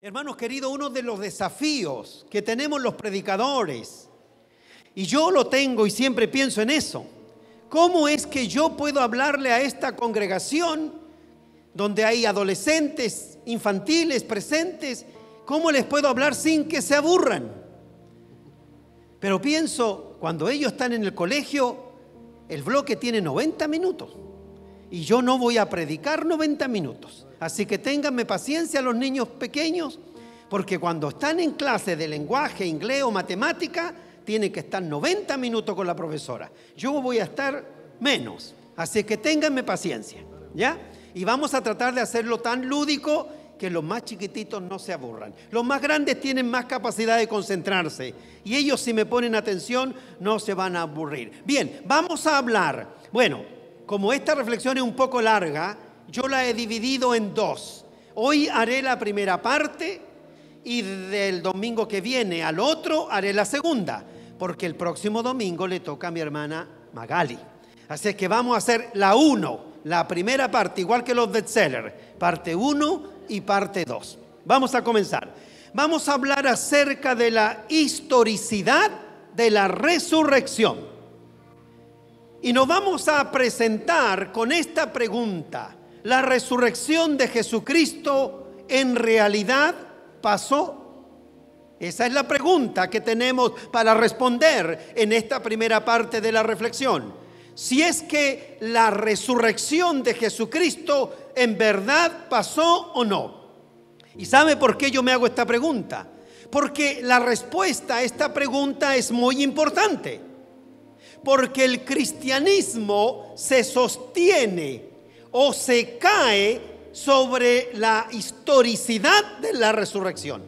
Hermanos queridos, uno de los desafíos que tenemos los predicadores, y yo lo tengo y siempre pienso en eso, ¿cómo es que yo puedo hablarle a esta congregación donde hay adolescentes, infantiles presentes? ¿Cómo les puedo hablar sin que se aburran? Pero pienso, cuando ellos están en el colegio, el bloque tiene 90 minutos y yo no voy a predicar 90 minutos. Así que ténganme paciencia los niños pequeños, porque cuando están en clase de lenguaje, inglés o matemática, tienen que estar 90 minutos con la profesora. Yo voy a estar menos, así que ténganme paciencia, ¿ya? Y vamos a tratar de hacerlo tan lúdico que los más chiquititos no se aburran. Los más grandes tienen más capacidad de concentrarse y ellos, si me ponen atención, no se van a aburrir. Bien, vamos a hablar. Bueno, como esta reflexión es un poco larga, yo la he dividido en dos. Hoy haré la primera parte y del domingo que viene al otro haré la segunda, porque el próximo domingo le toca a mi hermana Magali. Así que vamos a hacer la 1, la primera parte, igual que los bestsellers, parte 1 y parte 2. Vamos a comenzar. Vamos a hablar acerca de la historicidad de la resurrección. Y nos vamos a presentar con esta pregunta: ¿la resurrección de Jesucristo en realidad pasó? Esa es la pregunta que tenemos para responder en esta primera parte de la reflexión. Si es que la resurrección de Jesucristo en verdad pasó o no. ¿Y sabe por qué yo me hago esta pregunta? Porque la respuesta a esta pregunta es muy importante. Porque el cristianismo se sostiene o se cae sobre la historicidad de la resurrección.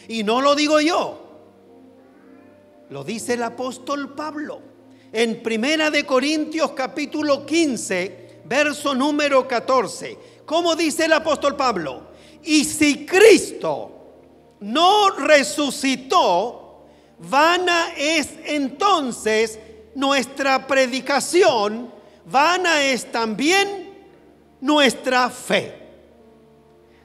Y no lo digo yo, lo dice el apóstol Pablo en 1 de Corintios capítulo 15, verso número 14. ¿Cómo dice el apóstol Pablo? Y si Cristo no resucitó, vana es entonces nuestra predicación, vana es también nuestra fe.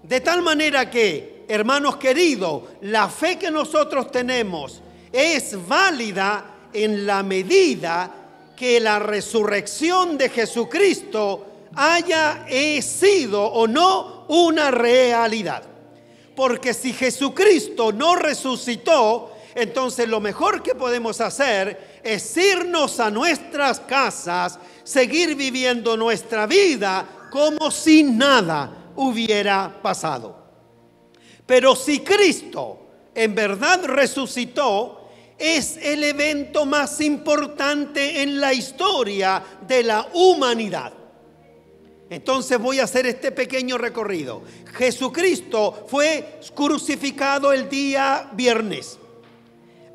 De tal manera que, hermanos queridos, la fe que nosotros tenemos es válida en la medida que la resurrección de Jesucristo haya sido o no una realidad. Porque si Jesucristo no resucitó, entonces lo mejor que podemos hacer es irnos a nuestras casas, seguir viviendo nuestra vida como si nada hubiera pasado. Pero si Cristo en verdad resucitó, es el evento más importante en la historia de la humanidad. Entonces voy a hacer este pequeño recorrido. Jesucristo fue crucificado el día viernes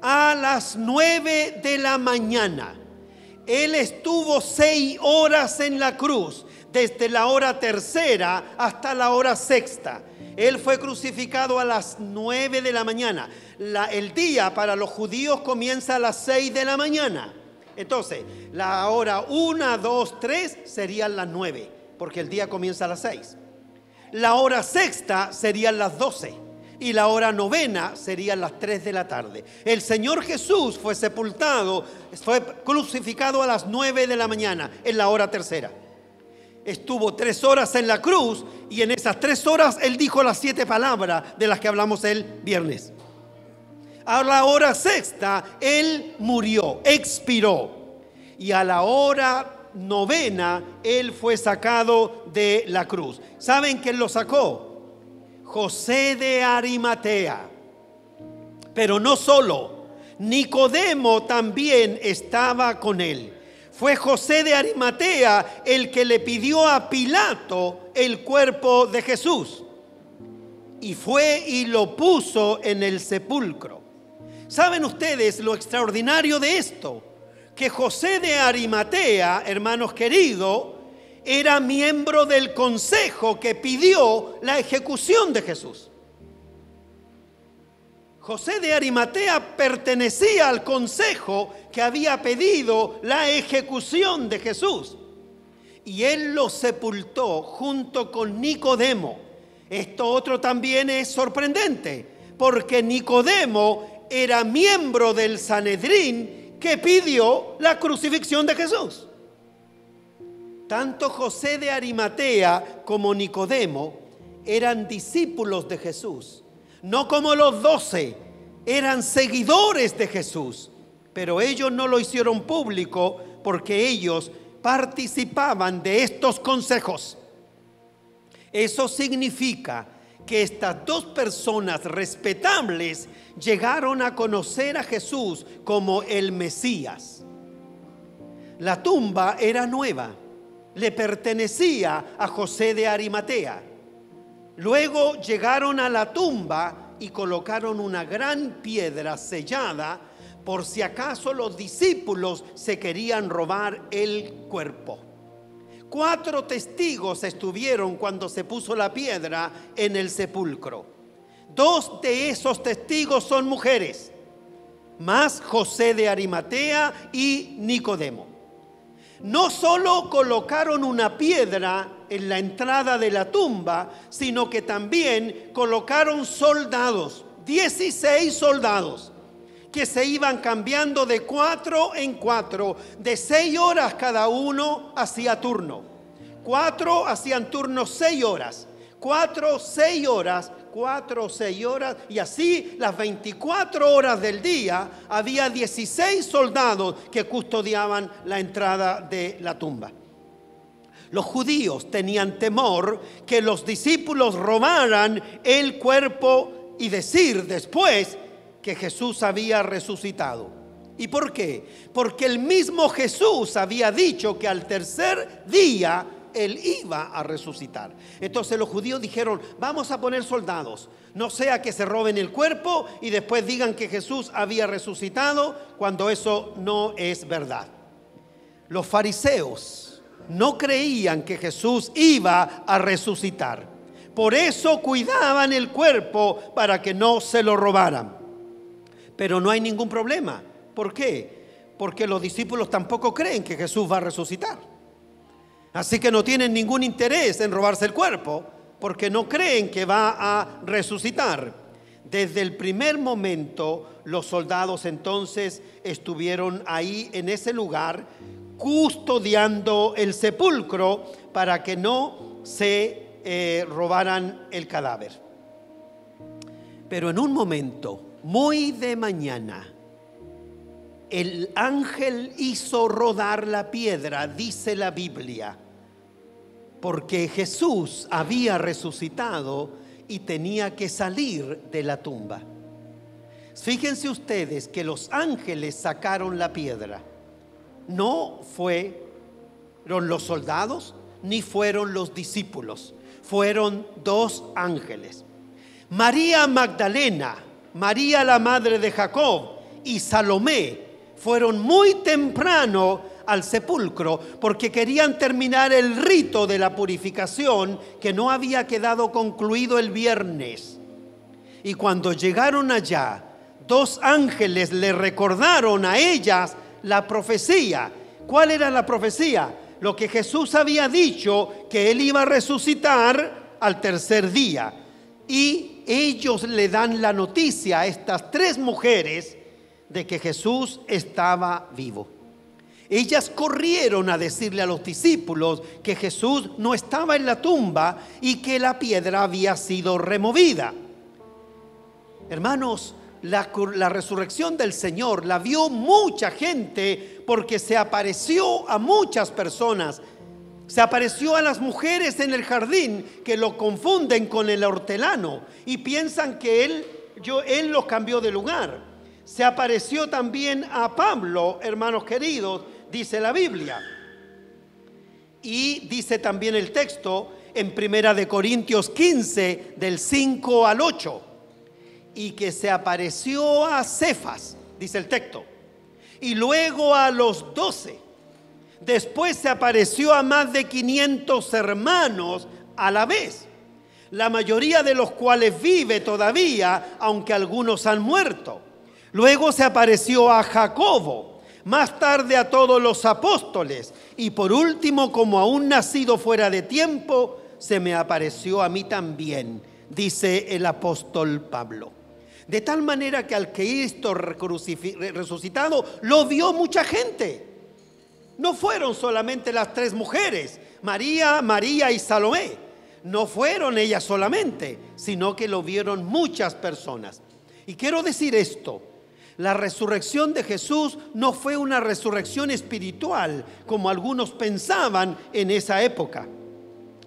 a las 9 de la mañana. Él estuvo 6 horas en la cruz, desde la hora tercera hasta la hora sexta. Él fue crucificado a las 9 de la mañana. El día para los judíos comienza a las 6 de la mañana. Entonces, la hora 1, 2, 3 serían las 9, porque el día comienza a las 6. La hora sexta serían las 12. Y la hora novena serían las 3 de la tarde. El Señor Jesús fue sepultado, fue crucificado a las 9 de la mañana, en la hora tercera. Estuvo 3 horas en la cruz y en esas 3 horas Él dijo las 7 palabras de las que hablamos el viernes. A la hora sexta Él murió, expiró. Y a la hora novena Él fue sacado de la cruz. ¿Saben quién lo sacó? José de Arimatea. Pero no solo, Nicodemo también estaba con él. Fue José de Arimatea el que le pidió a Pilato el cuerpo de Jesús. Y fue y lo puso en el sepulcro. ¿Saben ustedes lo extraordinario de esto? Que José de Arimatea, hermanos queridos, era miembro del consejo que pidió la ejecución de Jesús. José de Arimatea pertenecía al consejo que había pedido la ejecución de Jesús. Y él lo sepultó junto con Nicodemo. Esto otro también es sorprendente, porque Nicodemo era miembro del Sanedrín que pidió la crucifixión de Jesús. Tanto José de Arimatea como Nicodemo eran discípulos de Jesús, no como los 12, eran seguidores de Jesús, pero ellos no lo hicieron público porque ellos participaban de estos consejos. Eso significa que estas dos personas respetables llegaron a conocer a Jesús como el Mesías. La tumba era nueva, le pertenecía a José de Arimatea. Luego llegaron a la tumba y colocaron una gran piedra sellada por si acaso los discípulos se querían robar el cuerpo. 4 testigos estuvieron cuando se puso la piedra en el sepulcro. 2 de esos testigos son mujeres, más José de Arimatea y Nicodemo. No solo colocaron una piedra en la entrada de la tumba, sino que también colocaron soldados, 16 soldados, que se iban cambiando de 4 en 4, de 6 horas cada uno hacía turno. 4 hacían turno 6 horas, 4, 6 horas, 4, 6 horas, y así las 24 horas del día había 16 soldados que custodiaban la entrada de la tumba. Los judíos tenían temor que los discípulos robaran el cuerpo y decir después que Jesús había resucitado. ¿Y por qué? Porque el mismo Jesús había dicho que al tercer día Él iba a resucitar. Entonces los judíos dijeron: vamos a poner soldados, no sea que se roben el cuerpo y después digan que Jesús había resucitado, cuando eso no es verdad. Los fariseos no creían que Jesús iba a resucitar. Por eso cuidaban el cuerpo para que no se lo robaran. Pero no hay ningún problema. ¿Por qué? Porque los discípulos tampoco creen que Jesús va a resucitar. Así que no tienen ningún interés en robarse el cuerpo, porque no creen que va a resucitar. Desde el primer momento, los soldados entonces estuvieron ahí en ese lugar, custodiando el sepulcro para que no se robaran el cadáver. Pero en un momento, muy de mañana, el ángel hizo rodar la piedra, dice la Biblia, porque Jesús había resucitado y tenía que salir de la tumba. Fíjense ustedes que los ángeles sacaron la piedra. No fueron los soldados ni fueron los discípulos, fueron 2 ángeles. María Magdalena, María la madre de Jacob y Salomé fueron muy temprano al sepulcro porque querían terminar el rito de la purificación que no había quedado concluido el viernes. Y cuando llegaron allá, 2 ángeles le recordaron a ellas la profecía. ¿Cuál era la profecía? Lo que Jesús había dicho, que Él iba a resucitar al tercer día. Y ellos le dan la noticia a estas 3 mujeres de que Jesús estaba vivo. Ellas corrieron a decirle a los discípulos que Jesús no estaba en la tumba y que la piedra había sido removida. Hermanos, la resurrección del Señor la vio mucha gente porque se apareció a muchas personas. Se apareció a las mujeres en el jardín que lo confunden con el hortelano y piensan que él los cambió de lugar. Se apareció también a Pablo, hermanos queridos, dice la Biblia. Y dice también el texto en 1 Corintios 15, del 5 al 8. Y que se apareció a Cefas, dice el texto. Y luego a los 12. Después se apareció a más de 500 hermanos a la vez, la mayoría de los cuales vive todavía, aunque algunos han muerto. Luego se apareció a Jacobo, más tarde a todos los apóstoles, y por último, como a un nacido fuera de tiempo, se me apareció a mí también, dice el apóstol Pablo. De tal manera que al Cristo resucitado lo vio mucha gente. No fueron solamente las 3 mujeres, María, María y Salomé. No fueron ellas solamente, sino que lo vieron muchas personas. Y quiero decir esto: la resurrección de Jesús no fue una resurrección espiritual como algunos pensaban en esa época.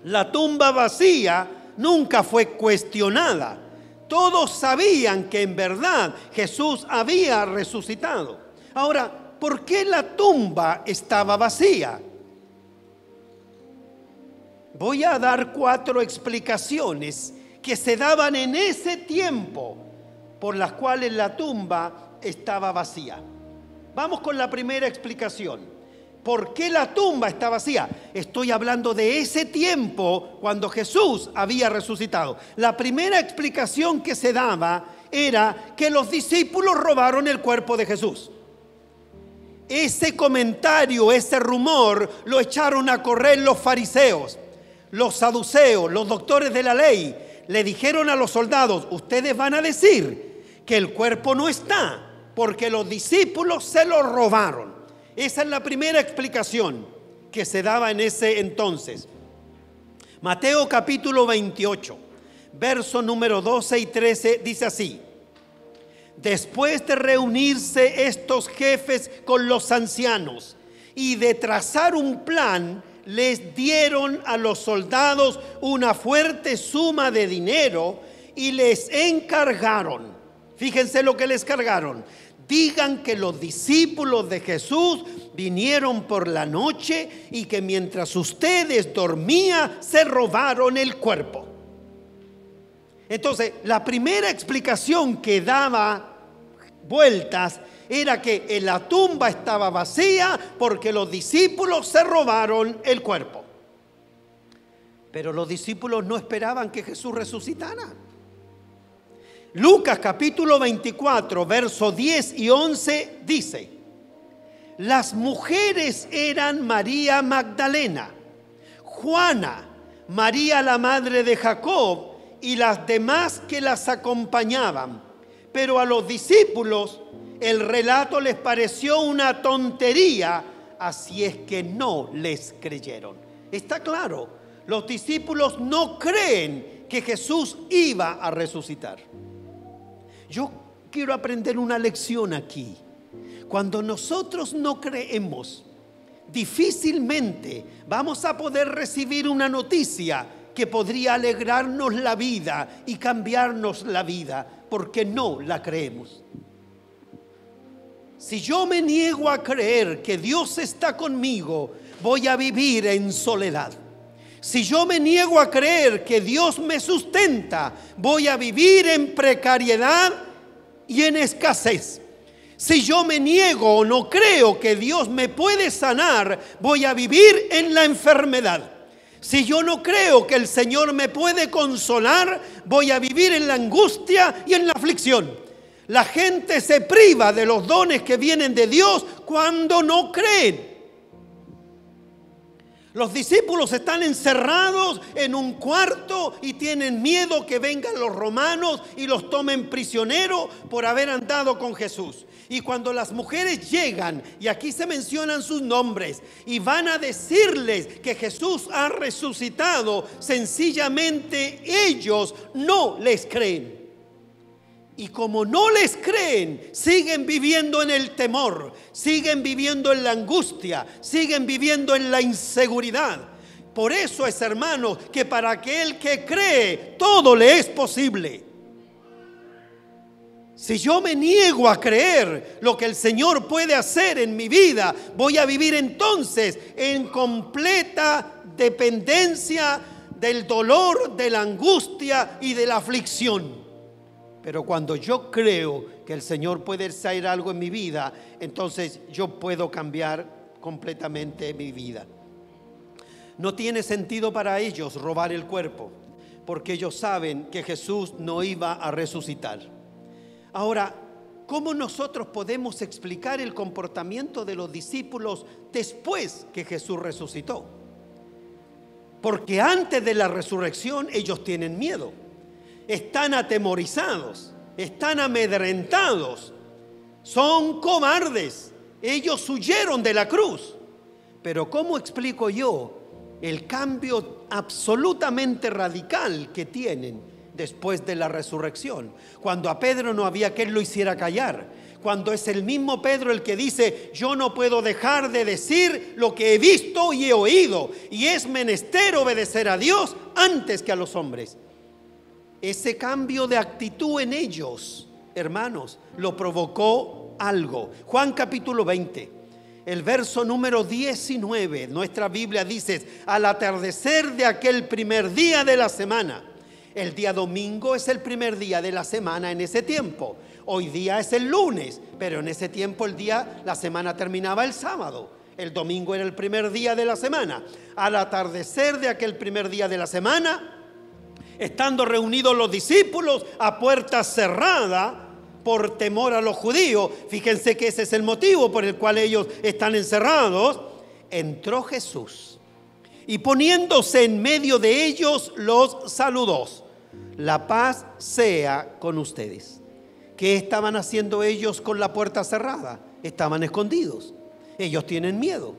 La tumba vacía nunca fue cuestionada. Todos sabían que en verdad Jesús había resucitado. Ahora, ¿por qué la tumba estaba vacía? Voy a dar 4 explicaciones que se daban en ese tiempo por las cuales la tumba estaba vacía. Vamos con la primera explicación. ¿Por qué la tumba está vacía? Estoy hablando de ese tiempo cuando Jesús había resucitado. La primera explicación que se daba era que los discípulos robaron el cuerpo de Jesús. Ese comentario, ese rumor, lo echaron a correr los fariseos, los saduceos, los doctores de la ley. Le dijeron a los soldados: ustedes van a decir que el cuerpo no está porque los discípulos se lo robaron. Esa es la primera explicación que se daba en ese entonces. Mateo capítulo 28, verso número 12 y 13 dice así: después de reunirse estos jefes con los ancianos y de trazar un plan, les dieron a los soldados una fuerte suma de dinero y les encargaron, fíjense lo que les cargaron: digan que los discípulos de Jesús vinieron por la noche y que mientras ustedes dormían se robaron el cuerpo. Entonces, la primera explicación que daba vueltas era que la tumba estaba vacía porque los discípulos se robaron el cuerpo. Pero los discípulos no esperaban que Jesús resucitara. Lucas capítulo 24, versos 10 y 11 dice: las mujeres eran María Magdalena, Juana, María la madre de Jacob y las demás que las acompañaban. Pero a los discípulos el relato les pareció una tontería, así es que no les creyeron. Está claro, los discípulos no creen que Jesús iba a resucitar. Yo quiero aprender una lección aquí. Cuando nosotros no creemos, difícilmente vamos a poder recibir una noticia que podría alegrarnos la vida y cambiarnos la vida, porque no la creemos. Si yo me niego a creer que Dios está conmigo, voy a vivir en soledad. Si yo me niego a creer que Dios me sustenta, voy a vivir en precariedad y en escasez. Si yo me niego o no creo que Dios me puede sanar, voy a vivir en la enfermedad. Si yo no creo que el Señor me puede consolar, voy a vivir en la angustia y en la aflicción. La gente se priva de los dones que vienen de Dios cuando no creen. Los discípulos están encerrados en un cuarto y tienen miedo que vengan los romanos y los tomen prisioneros por haber andado con Jesús. Y cuando las mujeres llegan, y aquí se mencionan sus nombres, y van a decirles que Jesús ha resucitado, sencillamente ellos no les creen. Y como no les creen, siguen viviendo en el temor, siguen viviendo en la angustia, siguen viviendo en la inseguridad. Por eso es, hermanos, que para aquel que cree, todo le es posible. Si yo me niego a creer lo que el Señor puede hacer en mi vida, voy a vivir entonces en completa dependencia del dolor, de la angustia y de la aflicción. Pero cuando yo creo que el Señor puede hacer algo en mi vida, entonces yo puedo cambiar completamente mi vida. No tiene sentido para ellos robar el cuerpo, porque ellos saben que Jesús no iba a resucitar. Ahora, ¿cómo nosotros podemos explicar el comportamiento de los discípulos después que Jesús resucitó? Porque antes de la resurrección ellos tienen miedo, están atemorizados, están amedrentados, son cobardes. Ellos huyeron de la cruz. Pero ¿cómo explico yo el cambio absolutamente radical que tienen después de la resurrección? Cuando a Pedro no había quien lo hiciera callar. Cuando es el mismo Pedro el que dice: yo no puedo dejar de decir lo que he visto y he oído, y es menester obedecer a Dios antes que a los hombres. Ese cambio de actitud en ellos, hermanos, lo provocó algo. Juan capítulo 20, el verso número 19, nuestra Biblia dice: al atardecer de aquel primer día de la semana. El día domingo es el primer día de la semana en ese tiempo. Hoy día es el lunes, pero en ese tiempo la semana terminaba el sábado. El domingo era el primer día de la semana. Al atardecer de aquel primer día de la semana, estando reunidos los discípulos a puerta cerrada por temor a los judíos, fíjense que ese es el motivo por el cual ellos están encerrados, entró Jesús y poniéndose en medio de ellos los saludó: la paz sea con ustedes. ¿Qué estaban haciendo ellos con la puerta cerrada? Estaban escondidos. Ellos tienen miedo.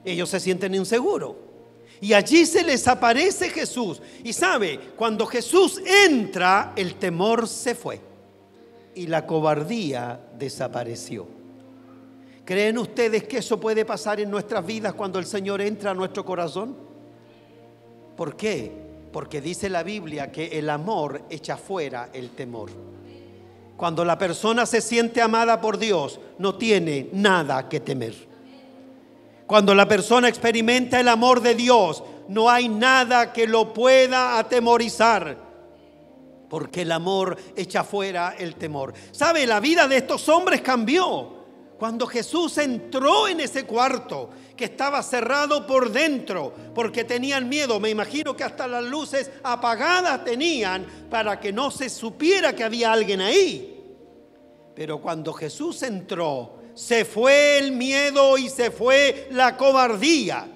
Ellos se sienten inseguros. Y allí se les aparece Jesús. Y sabe, cuando Jesús entra, el temor se fue y la cobardía desapareció. ¿Creen ustedes que eso puede pasar en nuestras vidas cuando el Señor entra a nuestro corazón? ¿Por qué? Porque dice la Biblia que el amor echa fuera el temor. Cuando la persona se siente amada por Dios, no tiene nada que temer. Cuando la persona experimenta el amor de Dios, no hay nada que lo pueda atemorizar, porque el amor echa fuera el temor. ¿Sabe? La vida de estos hombres cambió cuando Jesús entró en ese cuarto que estaba cerrado por dentro, porque tenían miedo. Me imagino que hasta las luces apagadas tenían para que no se supiera que había alguien ahí. Pero cuando Jesús entró, se fue el miedo y se fue la cobardía.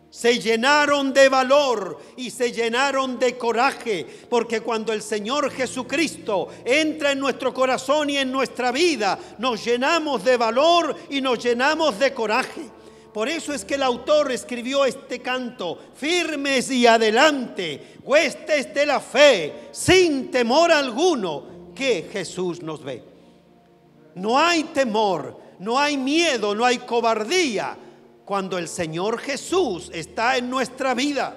Se llenaron de valor y se llenaron de coraje, porque cuando el Señor Jesucristo entra en nuestro corazón y en nuestra vida, nos llenamos de valor y nos llenamos de coraje. Por eso es que el autor escribió este canto: firmes y adelante, huestes de la fe, sin temor alguno, que Jesús nos ve. No hay temor, no hay miedo, no hay cobardía cuando el Señor Jesús está en nuestra vida.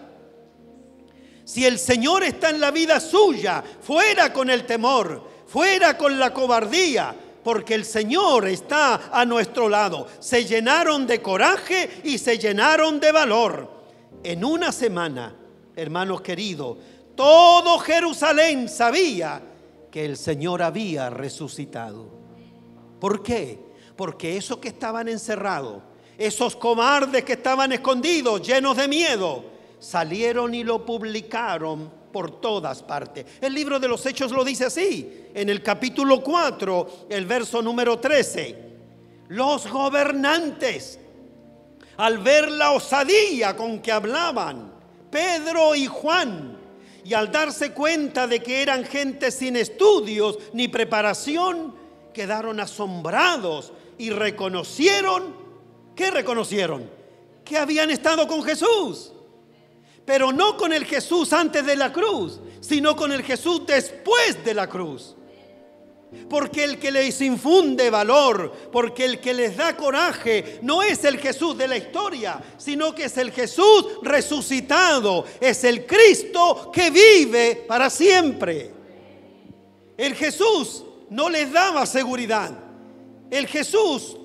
Si el Señor está en la vida suya, fuera con el temor, fuera con la cobardía, porque el Señor está a nuestro lado. Se llenaron de coraje y se llenaron de valor. En una semana, hermanos queridos, todo Jerusalén sabía que el Señor había resucitado. ¿Por qué? Porque esos que estaban encerrados, esos cobardes que estaban escondidos, llenos de miedo, salieron y lo publicaron por todas partes. El libro de los Hechos lo dice así, en el capítulo 4, el verso número 13. Los gobernantes, al ver la osadía con que hablaban Pedro y Juan, y al darse cuenta de que eran gente sin estudios ni preparación, quedaron asombrados y reconocieron. ¿Qué reconocieron? Que habían estado con Jesús, pero no con el Jesús antes de la cruz, sino con el Jesús después de la cruz. Porque el que les infunde valor, porque el que les da coraje, no es el Jesús de la historia, sino que es el Jesús resucitado, es el Cristo que vive para siempre. El Jesús no les daba seguridad. El Jesús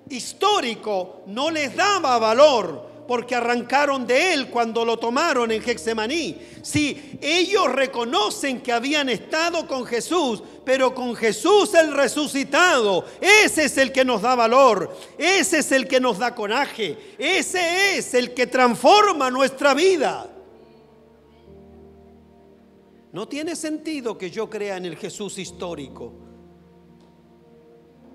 histórico no les daba valor, porque arrancaron de él cuando lo tomaron en Getsemaní. Sí, ellos reconocen que habían estado con Jesús, pero con Jesús el resucitado. Ese es el que nos da valor, ese es el que nos da coraje, ese es el que transforma nuestra vida. No tiene sentido que yo crea en el Jesús histórico.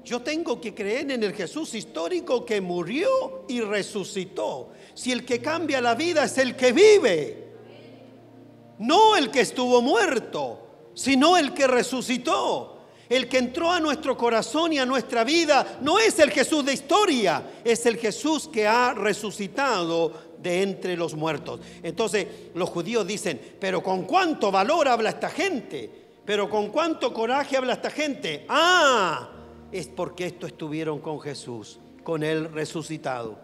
Yo tengo que creer en el Jesús histórico que murió y resucitó. Si el que cambia la vida es el que vive, no el que estuvo muerto, sino el que resucitó. El que entró a nuestro corazón y a nuestra vida no es el Jesús de historia, es el Jesús que ha resucitado de entre los muertos. Entonces los judíos dicen, pero con cuánto valor habla esta gente, pero con cuánto coraje habla esta gente. Es porque estos estuvieron con Jesús, con Él resucitado.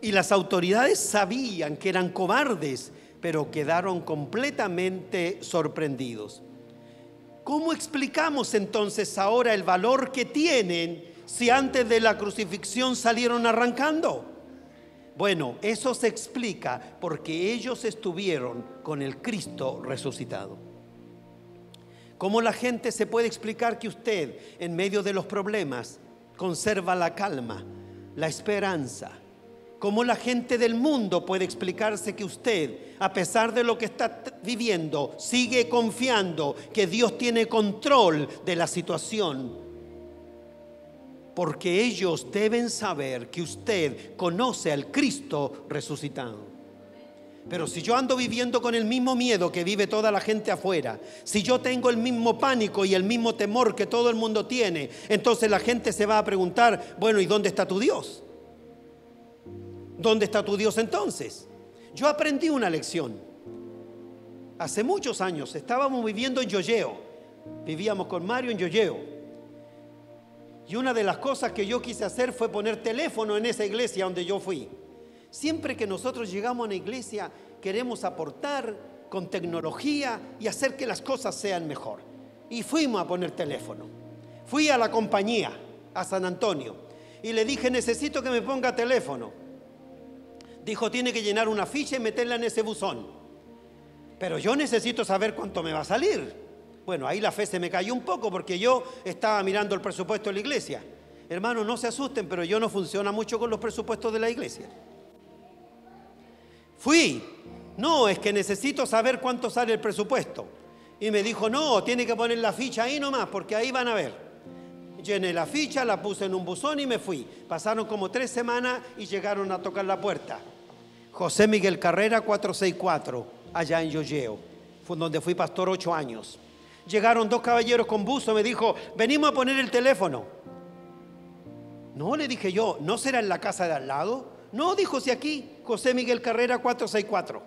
Y las autoridades sabían que eran cobardes, pero quedaron completamente sorprendidos. ¿Cómo explicamos entonces ahora el valor que tienen si antes de la crucifixión salieron arrancando? Bueno, eso se explica porque ellos estuvieron con el Cristo resucitado. ¿Cómo la gente se puede explicar que usted, en medio de los problemas, conserva la calma, la esperanza? ¿Cómo la gente del mundo puede explicarse que usted, a pesar de lo que está viviendo, sigue confiando que Dios tiene control de la situación? Porque ellos deben saber que usted conoce al Cristo resucitado. Pero si yo ando viviendo con el mismo miedo que vive toda la gente afuera, si yo tengo el mismo pánico y el mismo temor que todo el mundo tiene, entonces la gente se va a preguntar, bueno, ¿y dónde está tu Dios? ¿Dónde está tu Dios entonces? Yo aprendí una lección. Hace muchos años estábamos viviendo en Yoyeo. Vivíamos con Mario en Yoyeo. Y una de las cosas que yo quise hacer fue poner teléfono en esa iglesia donde yo fui. Siempre que nosotros llegamos a una iglesia, queremos aportar con tecnología y hacer que las cosas sean mejor. Y fuimos a poner teléfono. Fui a la compañía, a San Antonio, y le dije, necesito que me ponga teléfono. Dijo, tiene que llenar una ficha y meterla en ese buzón. Pero yo necesito saber cuánto me va a salir. Bueno, ahí la fe se me cayó un poco porque yo estaba mirando el presupuesto de la iglesia. Hermanos, no se asusten, pero yo no funciona mucho con los presupuestos de la iglesia. Fui, no, es que necesito saber cuánto sale el presupuesto. Y me dijo, no, tiene que poner la ficha ahí nomás, porque ahí van a ver. Llené la ficha, la puse en un buzón y me fui. Pasaron como 3 semanas y llegaron a tocar la puerta. José Miguel Carrera 464, allá en Yoyeo, fue donde fui pastor 8 años. Llegaron 2 caballeros con buzo, me dijo, venimos a poner el teléfono. No, le dije yo, ¿no será en la casa de al lado? No, dijo, si aquí, José Miguel Carrera 464.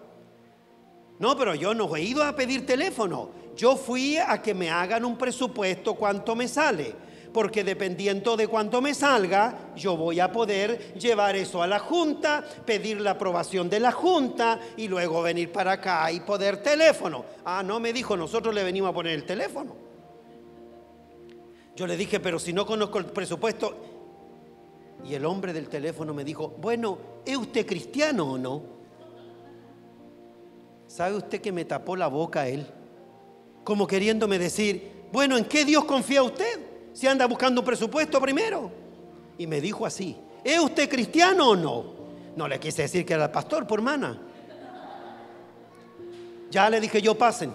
No, pero yo no he ido a pedir teléfono. Yo fui a que me hagan un presupuesto, cuánto me sale. Porque dependiendo de cuánto me salga, yo voy a poder llevar eso a la junta, pedir la aprobación de la junta y luego venir para acá y poder teléfono. No, me dijo, nosotros le venimos a poner el teléfono. Yo le dije, pero si no conozco el presupuesto. Y el hombre del teléfono me dijo, bueno, ¿es usted cristiano o no? ¿Sabe usted que me tapó la boca él? Como queriéndome decir, bueno, ¿en qué Dios confía usted? Si anda buscando un presupuesto primero. Y me dijo así, ¿es usted cristiano o no? No le quise decir que era el pastor, por hermana. Ya le dije yo, pasen.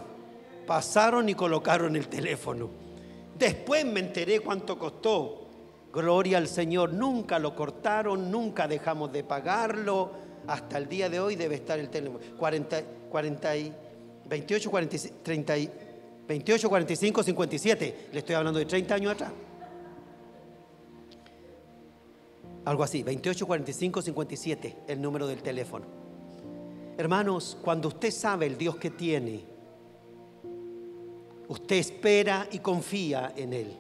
Pasaron y colocaron el teléfono. Después me enteré cuánto costó. Gloria al Señor, nunca lo cortaron, nunca dejamos de pagarlo. Hasta el día de hoy debe estar el teléfono. 28, 45, 57. Le estoy hablando de 30 años atrás. Algo así, 28, 45, 57, el número del teléfono. Hermanos, cuando usted sabe el Dios que tiene, usted espera y confía en Él.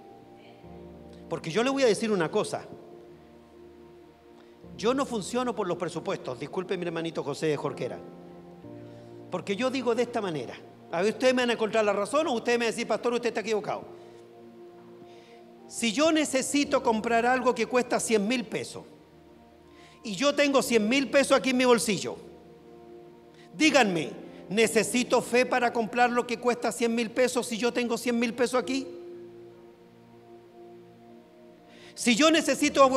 Porque yo le voy a decir una cosa. Yo no funciono por los presupuestos. Disculpe mi hermanito José de Jorquera. Porque yo digo de esta manera. A ver, ustedes me van a encontrar la razón o ustedes me van a decir, pastor, usted está equivocado. Si yo necesito comprar algo que cuesta 100,000 pesos y yo tengo 100,000 pesos aquí en mi bolsillo, díganme, ¿necesito fe para comprar lo que cuesta 100,000 pesos si yo tengo 100,000 pesos aquí? Si yo necesito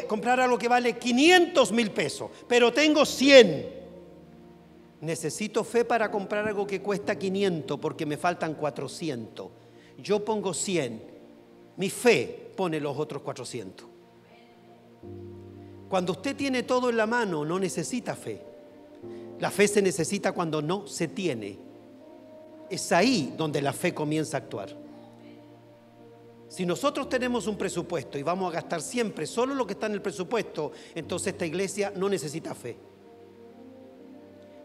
comprar algo que vale 500,000 pesos, pero tengo 100, necesito fe para comprar algo que cuesta 500 porque me faltan 400. Yo pongo 100. Mi fe pone los otros 400. Cuando usted tiene todo en la mano, no necesita fe. La fe se necesita cuando no se tiene. Es ahí donde la fe comienza a actuar. Si nosotros tenemos un presupuesto y vamos a gastar siempre solo lo que está en el presupuesto, entonces esta iglesia no necesita fe.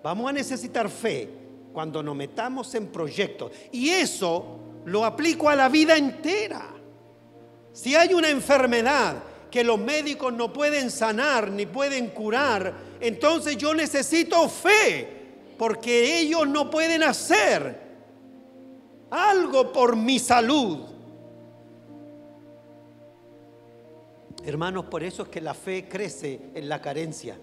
Vamos a necesitar fe cuando nos metamos en proyectos. Y eso lo aplico a la vida entera. Si hay una enfermedad que los médicos no pueden sanar ni pueden curar, entonces yo necesito fe, porque ellos no pueden hacer algo por mi salud. Hermanos, por eso es que la fe crece en la carencia.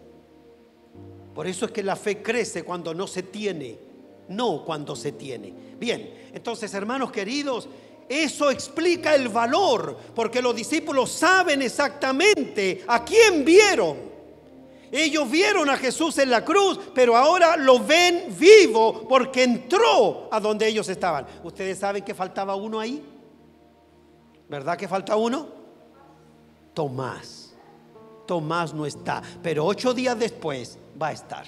Por eso es que la fe crece cuando no se tiene, no cuando se tiene. Bien, entonces, hermanos queridos, eso explica el valor, porque los discípulos saben exactamente a quién vieron. Ellos vieron a Jesús en la cruz, pero ahora lo ven vivo porque entró a donde ellos estaban. ¿Ustedes saben que faltaba uno ahí? ¿Verdad que falta uno? Tomás. Tomás no está, pero 8 días después va a estar,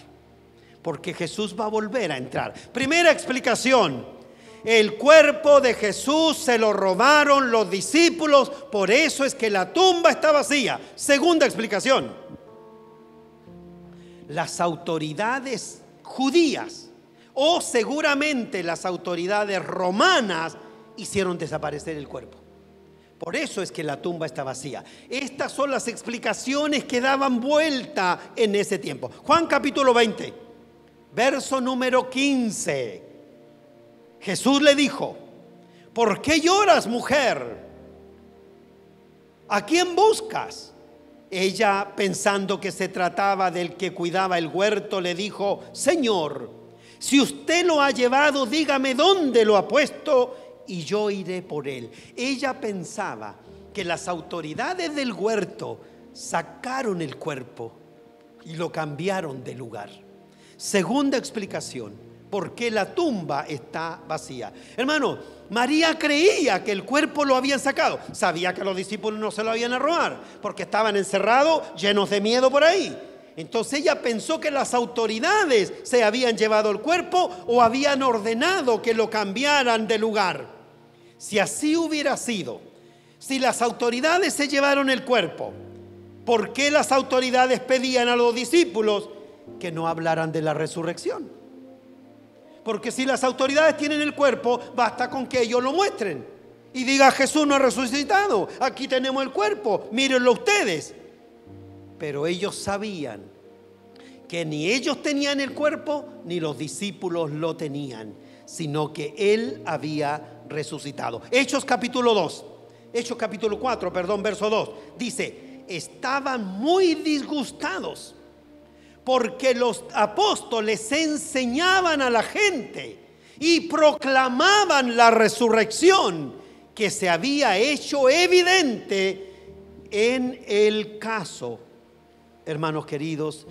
porque Jesús va a volver a entrar. Primera explicación: el cuerpo de Jesús se lo robaron los discípulos, por eso es que la tumba está vacía. Segunda explicación: las autoridades judías, o seguramente las autoridades romanas, hicieron desaparecer el cuerpo. Por eso es que la tumba está vacía. Estas son las explicaciones que daban vuelta en ese tiempo. Juan capítulo 20, verso número 15. Jesús le dijo: ¿por qué lloras, mujer? ¿A quién buscas? Ella, pensando que se trataba del que cuidaba el huerto, le dijo: Señor, si usted lo ha llevado, dígame dónde lo ha puesto y yo iré por él. Ella pensaba que las autoridades del huerto sacaron el cuerpo y lo cambiaron de lugar. Segunda explicación: ¿por qué la tumba está vacía? Hermano, María creía que el cuerpo lo habían sacado. Sabía que los discípulos no se lo habían a robar, porque estaban encerrados, llenos de miedo por ahí. Entonces ella pensó que las autoridades se habían llevado el cuerpo o habían ordenado que lo cambiaran de lugar. Si así hubiera sido, si las autoridades se llevaron el cuerpo, ¿por qué las autoridades pedían a los discípulos que no hablaran de la resurrección? Porque si las autoridades tienen el cuerpo, basta con que ellos lo muestren y diga: Jesús no ha resucitado, aquí tenemos el cuerpo, mírenlo ustedes. Pero ellos sabían que ni ellos tenían el cuerpo ni los discípulos lo tenían, sino que Él había resucitado. Hechos capítulo 4, verso 2, dice: estaban muy disgustados porque los apóstoles enseñaban a la gente y proclamaban la resurrección que se había hecho evidente en el caso, hermanos queridos,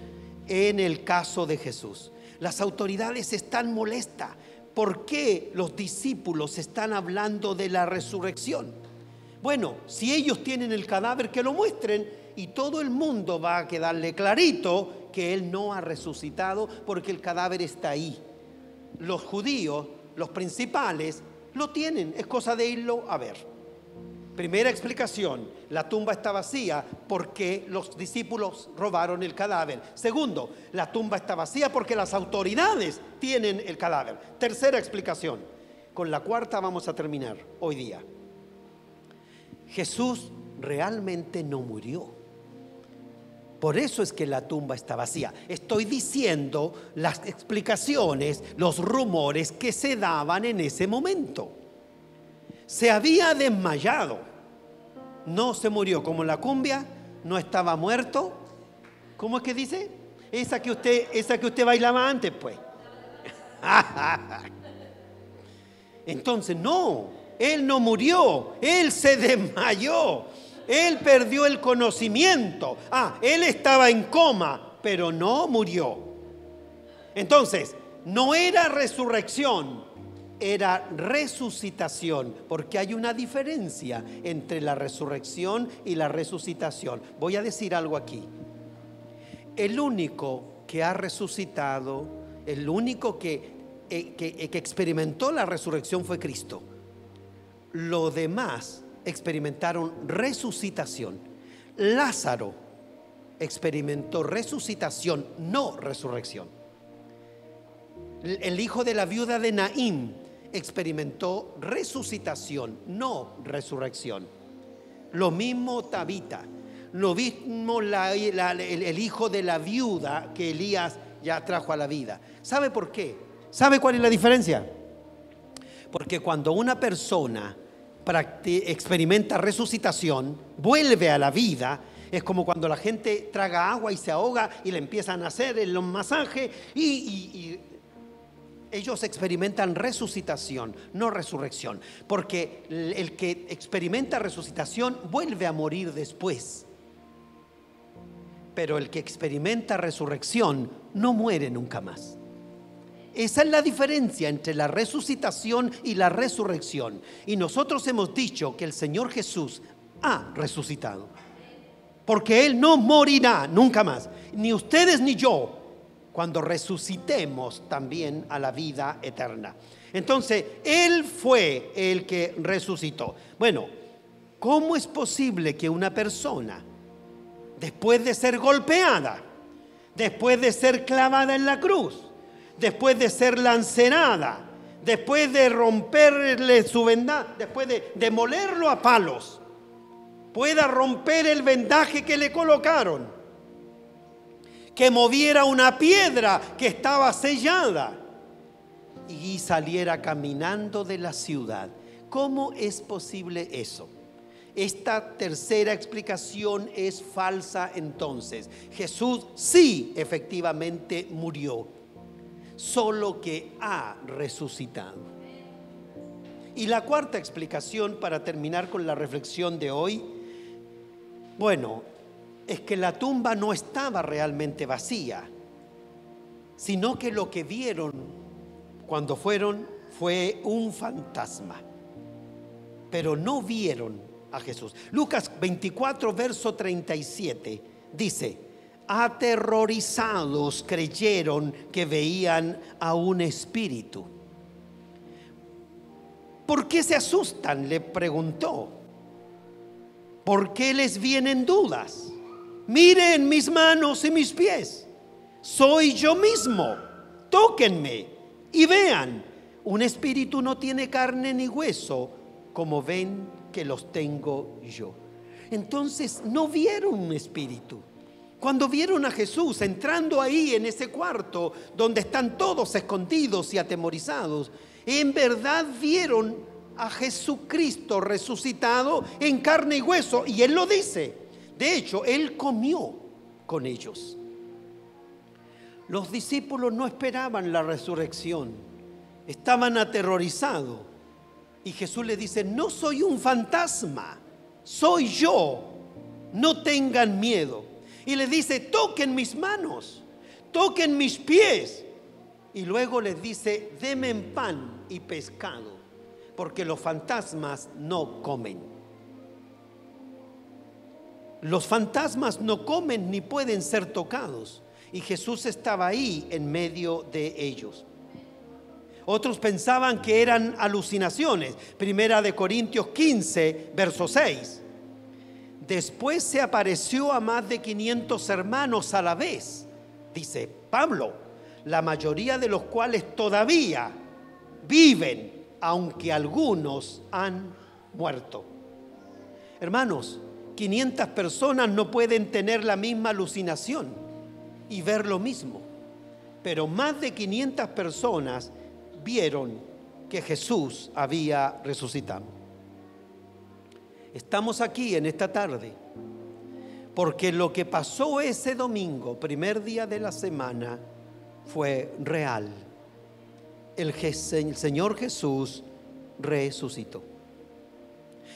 en el caso de Jesús. Las autoridades están molestas. ¿Por qué los discípulos están hablando de la resurrección? Bueno, si ellos tienen el cadáver, que lo muestren y todo el mundo va a quedarle clarito que Él no ha resucitado, porque el cadáver está ahí. Los judíos, los principales, lo tienen, es cosa de irlo a ver. Primera explicación: la tumba está vacía porque los discípulos robaron el cadáver. Segundo, la tumba está vacía porque las autoridades tienen el cadáver. Tercera explicación, con la cuarta vamos a terminar hoy día. Jesús realmente no murió. Por eso es que la tumba está vacía. Estoy diciendo las explicaciones, los rumores que se daban en ese momento. Se había desmayado, no se murió, como la cumbia, no estaba muerto. ¿Cómo es que dice? Esa que usted bailaba antes, pues. Entonces, no, Él no murió, Él se desmayó, Él perdió el conocimiento. Él estaba en coma, pero no murió. Entonces, no era resurrección, era resucitación, porque hay una diferencia entre la resurrección y la resucitación. Voy a decir algo aquí. El único que ha resucitado, el único que experimentó la resurrección fue Cristo. Los demás experimentaron resucitación. Lázaro experimentó resucitación, no resurrección. El hijo de la viuda de Naín experimentó resucitación, no resurrección. Lo mismo Tabita, lo mismo el hijo de la viuda que Elías ya trajo a la vida. ¿Sabe por qué? ¿Sabe cuál es la diferencia? Porque cuando una persona experimenta resucitación, vuelve a la vida. Es como cuando la gente traga agua y se ahoga y le empiezan a hacer el masaje y ellos experimentan resucitación, no resurrección, porque el que experimenta resucitación vuelve a morir después. Pero el que experimenta resurrección no muere nunca más. Esa es la diferencia entre la resucitación y la resurrección. Y nosotros hemos dicho que el Señor Jesús ha resucitado, porque Él no morirá nunca más, ni ustedes ni yo, cuando resucitemos también a la vida eterna. Entonces, Él fue el que resucitó. Bueno, ¿cómo es posible que una persona, después de ser golpeada, después de ser clavada en la cruz, después de ser lancerada, después de romperle su vendaje, después de demolerlo a palos, pueda romper el vendaje que le colocaron, que moviera una piedra que estaba sellada y saliera caminando de la ciudad? ¿Cómo es posible eso? Esta tercera explicación es falsa entonces. Jesús sí efectivamente murió, solo que ha resucitado. Y la cuarta explicación, para terminar con la reflexión de hoy, bueno, es que la tumba no estaba realmente vacía, sino que lo que vieron cuando fueron fue un fantasma, pero no vieron a Jesús. Lucas 24, verso 37 dice: aterrorizados creyeron que veían a un espíritu. ¿Por qué se asustan?, le preguntó. ¿Por qué les vienen dudas? Miren mis manos y mis pies, soy yo mismo, tóquenme y vean. Un espíritu no tiene carne ni hueso, como ven que los tengo yo. Entonces no vieron un espíritu. Cuando vieron a Jesús entrando ahí en ese cuarto donde están todos escondidos y atemorizados, en verdad vieron a Jesucristo resucitado en carne y hueso, y Él lo dice. De hecho, Él comió con ellos. Los discípulos no esperaban la resurrección, estaban aterrorizados. Y Jesús les dice: no soy un fantasma, soy yo, no tengan miedo. Y les dice: toquen mis manos, toquen mis pies. Y luego les dice: denme pan y pescado, porque los fantasmas no comen. Los fantasmas no comen ni pueden ser tocados, y Jesús estaba ahí en medio de ellos. Otros pensaban que eran alucinaciones. Primera de Corintios 15, verso 6. Después se apareció a más de 500 hermanos a la vez, dice Pablo, la mayoría de los cuales todavía viven, aunque algunos han muerto. Hermanos, 500 personas no pueden tener la misma alucinación y ver lo mismo, pero más de 500 personas vieron que Jesús había resucitado. Estamos aquí en esta tarde porque lo que pasó ese domingo, primer día de la semana, fue real. El Señor Jesús resucitó.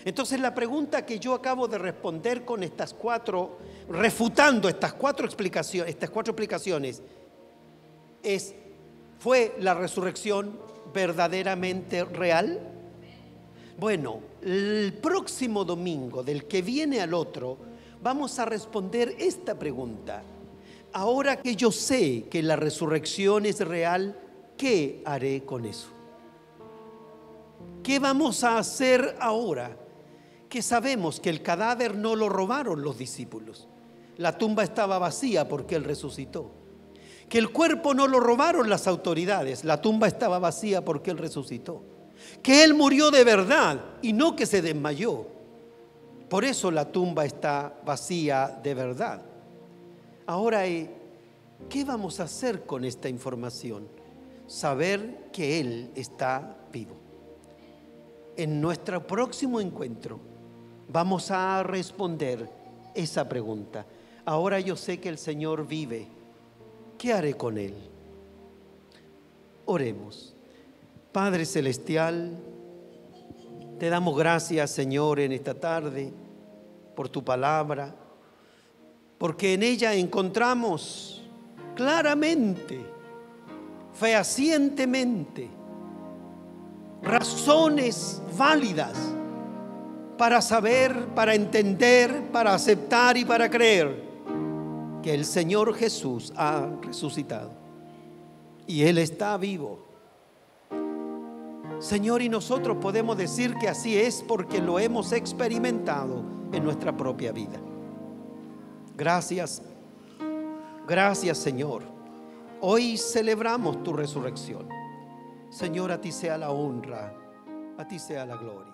Entonces la pregunta que yo acabo de responder con estas cuatro, refutando estas cuatro explicaciones, es: ¿fue la resurrección verdaderamente real? Bueno, el próximo domingo, del que viene al otro, vamos a responder esta pregunta. Ahora que yo sé que la resurrección es real, ¿qué haré con eso? ¿Qué vamos a hacer ahora que sabemos que el cadáver no lo robaron los discípulos? La tumba estaba vacía porque Él resucitó. Que el cuerpo no lo robaron las autoridades, la tumba estaba vacía porque Él resucitó. Que Él murió de verdad y no que se desmayó. Por eso la tumba está vacía de verdad. Ahora, ¿qué vamos a hacer con esta información? Saber que Él está vivo. En nuestro próximo encuentro vamos a responder esa pregunta. Ahora yo sé que el Señor vive. ¿Qué haré con Él? Oremos. Padre Celestial, te damos gracias, Señor, en esta tarde por tu palabra, porque en ella encontramos claramente, fehacientemente, razones válidas para saber, para entender, para aceptar y para creer que el Señor Jesús ha resucitado y Él está vivo. Señor, y nosotros podemos decir que así es porque lo hemos experimentado en nuestra propia vida. Gracias, gracias, Señor. Hoy celebramos tu resurrección. Señor, a ti sea la honra, a ti sea la gloria.